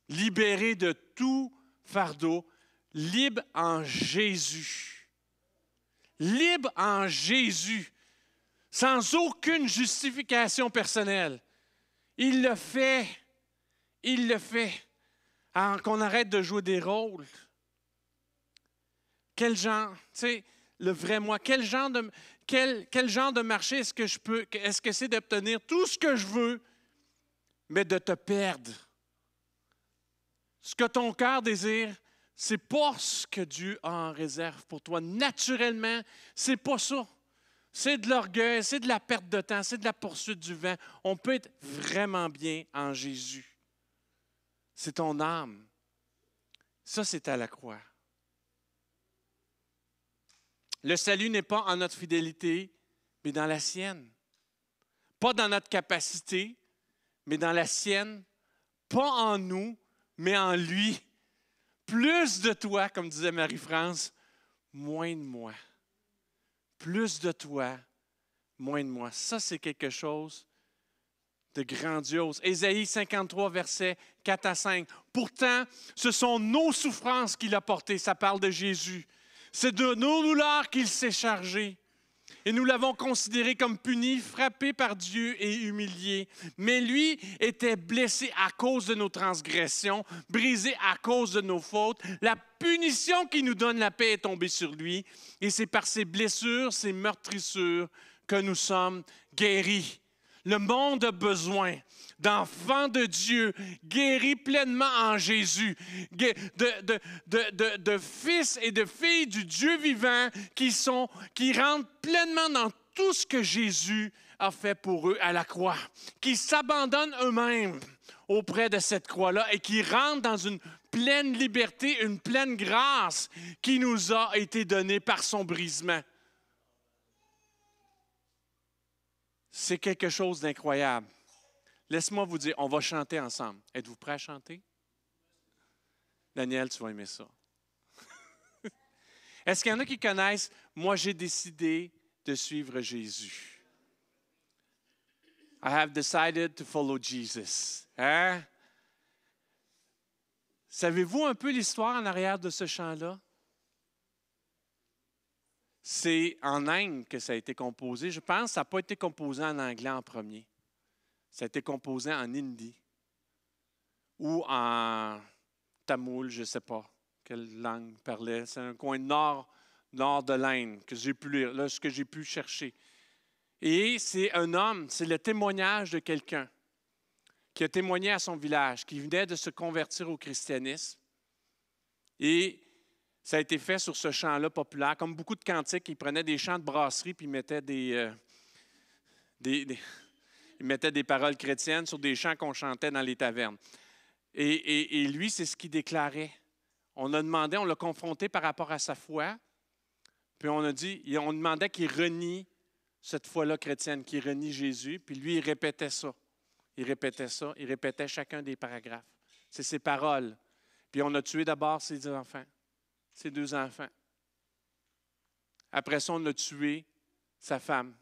Libéré de tout fardeau, libre en Jésus. Libre en Jésus, sans aucune justification personnelle. Il le fait. Il le fait. Alors qu'on arrête de jouer des rôles. Quel genre, tu sais, le vrai moi, quel genre de marché est-ce que je peux, est-ce que c'est d'obtenir tout ce que je veux, mais de te perdre? Ce que ton cœur désire, c'est pas ce que Dieu a en réserve pour toi. Naturellement, c'est pas ça. C'est de l'orgueil, c'est de la perte de temps, c'est de la poursuite du vent. On peut être vraiment bien en Jésus. C'est ton âme. Ça, c'est à la croix. Le salut n'est pas en notre fidélité, mais dans la sienne. Pas dans notre capacité, mais dans la sienne. Pas en nous, mais en lui. Plus de toi, comme disait Marie-France, moins de moi. Plus de toi, moins de moi. Ça, c'est quelque chose de grandiose. Ésaïe 53, versets 4 à 5. Pourtant, ce sont nos souffrances qu'il a portées. Ça parle de Jésus. C'est de nos douleurs qu'il s'est chargé. Et nous l'avons considéré comme puni, frappé par Dieu et humilié. Mais lui était blessé à cause de nos transgressions, brisé à cause de nos fautes. La punition qui nous donne la paix est tombée sur lui. Et c'est par ses blessures, ses meurtrissures, que nous sommes guéris. Le monde a besoin d'enfants de Dieu guéris pleinement en Jésus, de fils et de filles du Dieu vivant qui rentrent pleinement dans tout ce que Jésus a fait pour eux à la croix, qui s'abandonnent eux-mêmes auprès de cette croix-là et qui rentrent dans une pleine liberté, une pleine grâce qui nous a été donnée par son brisement. C'est quelque chose d'incroyable. Laisse-moi vous dire, on va chanter ensemble. Êtes-vous prêts à chanter? Daniel, tu vas aimer ça. Est-ce qu'il y en a qui connaissent « Moi, j'ai décidé de suivre Jésus ». I have decided to follow Jesus. Hein? Savez-vous un peu l'histoire en arrière de ce chant-là? C'est en Inde que ça a été composé. Je pense que ça n'a pas été composé en anglais en premier. Ça a été composé en hindi ou en tamoul, je ne sais pas quelle langue parlait. C'est un coin nord de l'Inde que j'ai pu lire, là, ce que j'ai pu chercher. Et c'est un homme, c'est le témoignage de quelqu'un qui a témoigné à son village, qui venait de se convertir au christianisme. Et ça a été fait sur ce chant-là populaire. Comme beaucoup de cantiques, ils prenaient des chants de brasserie puis ils mettaient ils mettaient des paroles chrétiennes sur des chants qu'on chantait dans les tavernes. Et lui, c'est ce qu'il déclarait. On l'a confronté par rapport à sa foi, puis on demandait qu'il renie cette foi-là chrétienne, qu'il renie Jésus, puis lui, il répétait ça. Il répétait chacun des paragraphes. C'est ses paroles. Puis on a tué d'abord ses deux enfants. Après ça, on a tué sa femme.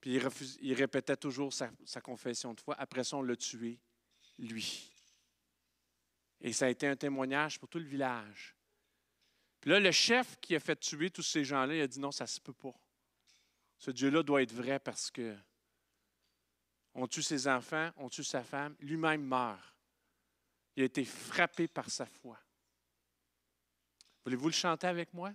Puis il répétait toujours sa confession de foi. Après ça, on l'a tué, lui. Et ça a été un témoignage pour tout le village. Puis là, le chef qui a fait tuer tous ces gens-là, il a dit non, ça ne se peut pas. Ce Dieu-là doit être vrai parce que on tue ses enfants, on tue sa femme, lui-même meurt. Il a été frappé par sa foi. Voulez-vous le chanter avec moi?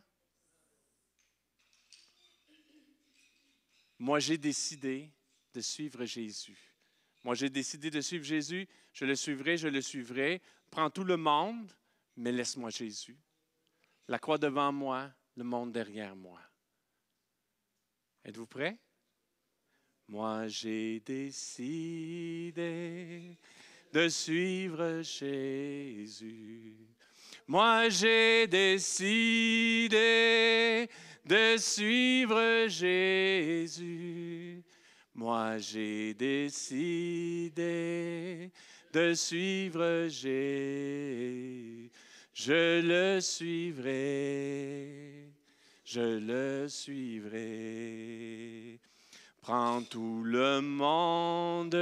Moi, j'ai décidé de suivre Jésus. Moi, j'ai décidé de suivre Jésus. Je le suivrai. Prends tout le monde, mais laisse-moi Jésus. La croix devant moi, le monde derrière moi. Êtes-vous prêts? Moi, j'ai décidé de suivre Jésus. Moi, j'ai décidé de suivre Jésus. Moi, j'ai décidé de suivre Jésus. Je le suivrai, je le suivrai. Prends tout le monde,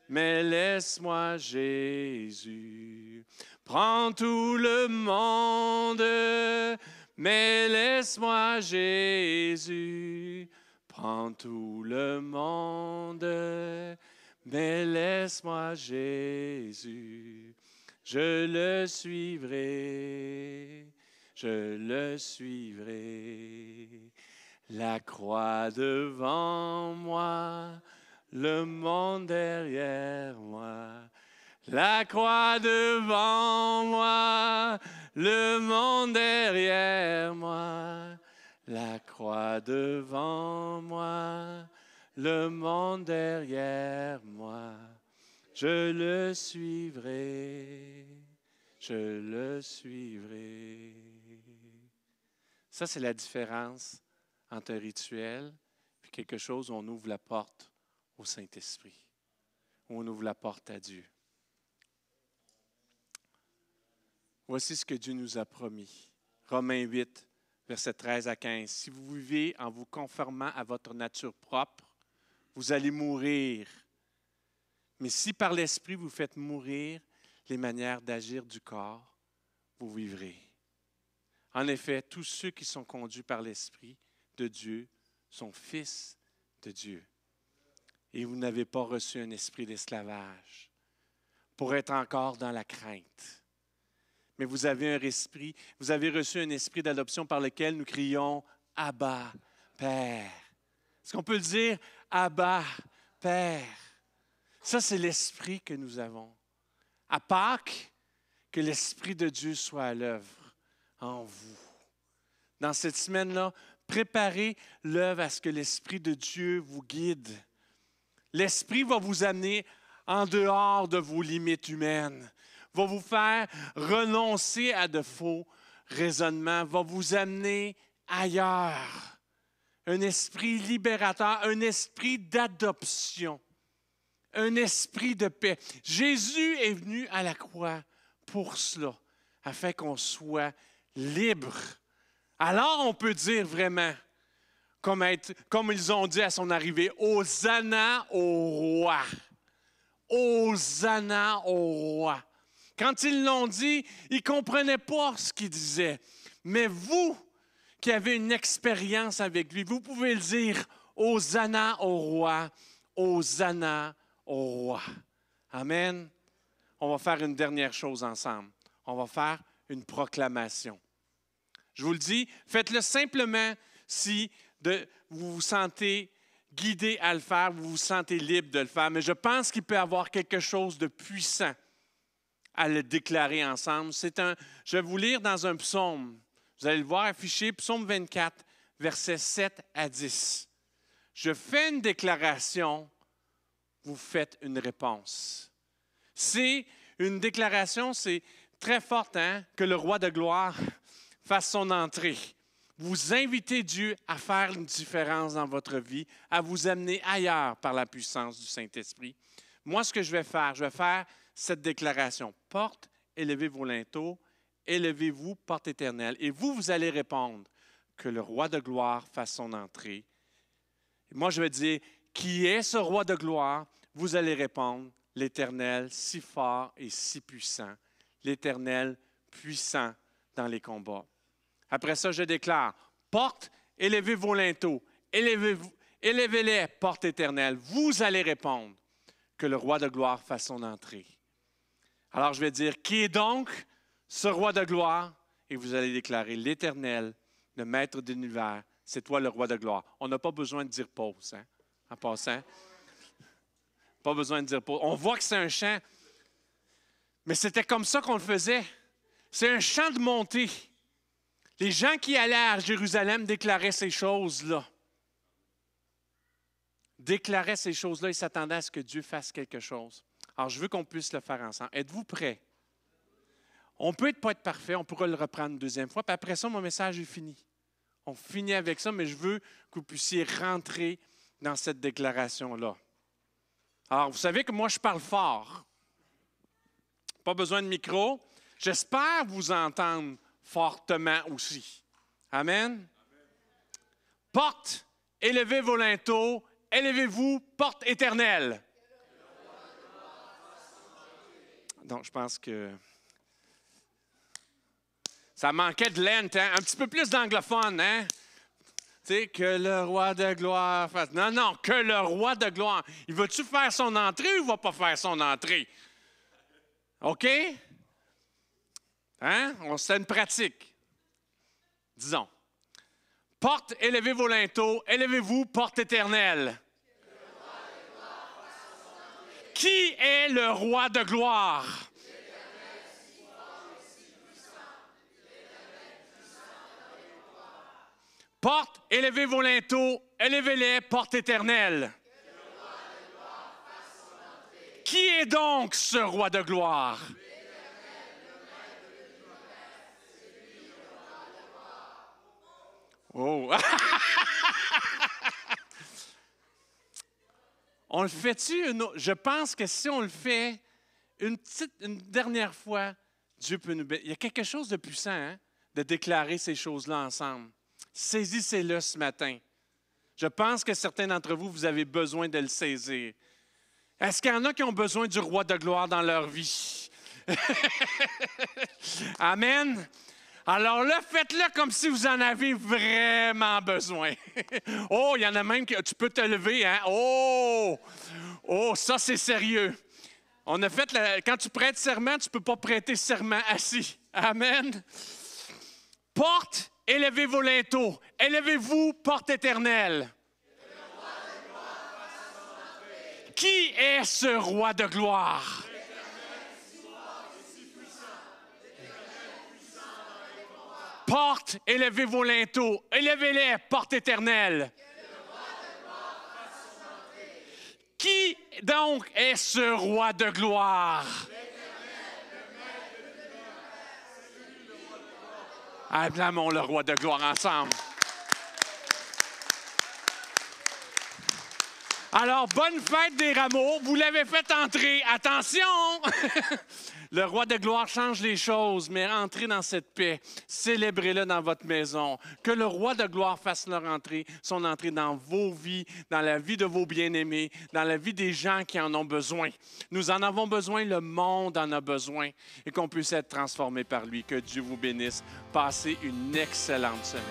mais laisse-moi Jésus. Prends tout le monde, mais laisse-moi Jésus. Prends tout le monde, mais laisse-moi Jésus. Je le suivrai, je le suivrai. La croix devant moi, le monde derrière moi. La croix devant moi, le monde derrière moi. La croix devant moi, le monde derrière moi. Je le suivrai, je le suivrai. Ça, c'est la différence entre un rituel et quelque chose où on ouvre la porte au Saint-Esprit, où on ouvre la porte à Dieu. Voici ce que Dieu nous a promis. Romains 8, versets 13 à 15. Si vous vivez en vous conformant à votre nature propre, vous allez mourir. Mais si par l'Esprit vous faites mourir les manières d'agir du corps, vous vivrez. En effet, tous ceux qui sont conduits par l'Esprit de Dieu sont fils de Dieu. Et vous n'avez pas reçu un esprit d'esclavage pour être encore dans la crainte. Mais vous avez reçu un esprit d'adoption par lequel nous crions « Abba, Père ». Est-ce qu'on peut le dire « Abba, Père ». Ça, c'est l'esprit que nous avons. À Pâques, que l'Esprit de Dieu soit à l'œuvre en vous. Dans cette semaine-là, préparez l'œuvre à ce que l'Esprit de Dieu vous guide. L'Esprit va vous amener en dehors de vos limites humaines, va vous faire renoncer à de faux raisonnements, va vous amener ailleurs. Un esprit libérateur, un esprit d'adoption, un esprit de paix. Jésus est venu à la croix pour cela, afin qu'on soit libre. Alors on peut dire vraiment, comme ils ont dit à son arrivée, « Hosanna au roi ». Hosanna au roi. Quand ils l'ont dit, ils ne comprenaient pas ce qu'ils disaient. Mais vous, qui avez une expérience avec lui, vous pouvez le dire, « Hosanna au roi, Hosanna au roi ». Amen. On va faire une dernière chose ensemble. On va faire une proclamation. Je vous le dis, faites-le simplement si vous vous sentez guidé à le faire, vous vous sentez libre de le faire. Mais je pense qu'il peut y avoir quelque chose de puissant à le déclarer ensemble. Je vais vous lire dans un psaume. Vous allez le voir affiché, psaume 24, versets 7 à 10. Je fais une déclaration, vous faites une réponse. C'est une déclaration, c'est très forte, hein, que le roi de gloire fasse son entrée. Vous invitez Dieu à faire une différence dans votre vie, à vous amener ailleurs par la puissance du Saint-Esprit. Moi, ce que je vais faire cette déclaration. Porte, élevez vos linteaux, élevez-vous, porte éternelle. Et vous allez répondre que le roi de gloire fasse son entrée. Et moi, je vais dire, qui est ce roi de gloire? Vous allez répondre, l'Éternel si fort et si puissant. L'Éternel puissant dans les combats. Après ça, je déclare, porte, élevez vos linteaux, élevez-les, porte éternelle. Vous allez répondre que le roi de gloire fasse son entrée. Alors, je vais dire, qui est donc ce roi de gloire? Et vous allez déclarer, l'Éternel, le maître de l'univers, c'est toi le roi de gloire. On n'a pas besoin de dire pause, hein, en passant. Pas besoin de dire pause. On voit que c'est un chant, mais c'était comme ça qu'on le faisait. C'est un chant de montée. Les gens qui allaient à Jérusalem déclaraient ces choses-là. Déclaraient ces choses-là et s'attendaient à ce que Dieu fasse quelque chose. Alors, je veux qu'on puisse le faire ensemble. Êtes-vous prêts? On peut pas être parfait, on pourra le reprendre une deuxième fois, puis après ça, mon message est fini. On finit avec ça, mais je veux que vous puissiez rentrer dans cette déclaration-là. Alors, vous savez que moi, je parle fort. Pas besoin de micro. J'espère vous entendre fortement aussi. Amen. Porte, élevez vos linteaux, élevez-vous, porte éternelle. Donc, je pense que ça manquait de lente, hein? Un petit peu plus d'anglophone, hein? Tu sais, que le roi de gloire fasse. Non, non, que le roi de gloire. Il va-tu faire son entrée ou il ne va pas faire son entrée? OK? Hein? C'est une pratique. Disons. Porte, élevez vos linteaux, élevez-vous, porte éternelle. Qui est le roi de gloire? Porte, élevez vos linteaux, élevez-les, porte éternelle. Qui est donc ce roi de gloire? Oh! On le fait-tu? Je pense que si on le fait une dernière fois, Dieu peut nous bénir. Il y a quelque chose de puissant, hein, de déclarer ces choses-là ensemble. Saisissez-le ce matin. Je pense que certains d'entre vous, vous avez besoin de le saisir. Est-ce qu'il y en a qui ont besoin du roi de gloire dans leur vie? Amen. Alors là, faites-le comme si vous en avez vraiment besoin. Oh, il y en a même que tu peux te lever, hein? Oh! Oh, ça, c'est sérieux. On a fait, quand tu prêtes serment, tu ne peux pas prêter serment assis. Amen. Porte, élevez vos linteaux. Élevez-vous, porte éternelle. Qui est ce roi de gloire? Porte, élevez vos linteaux, élevez-les, porte éternelle. Qui donc est ce roi de gloire? Acclamons le roi de gloire ensemble. Alors, bonne fête des rameaux. Vous l'avez fait entrer. Attention! Le roi de gloire change les choses, mais entrez dans cette paix. Célébrez-le dans votre maison. Que le roi de gloire fasse son entrée dans vos vies, dans la vie de vos bien-aimés, dans la vie des gens qui en ont besoin. Nous en avons besoin, le monde en a besoin, et qu'on puisse être transformé par lui. Que Dieu vous bénisse. Passez une excellente semaine.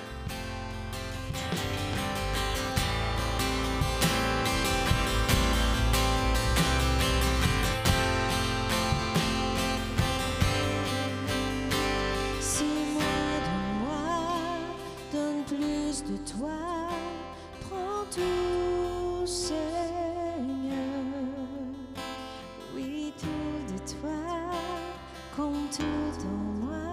De toi, prends tout, Seigneur. Oui, tout de toi, compte tout en moi.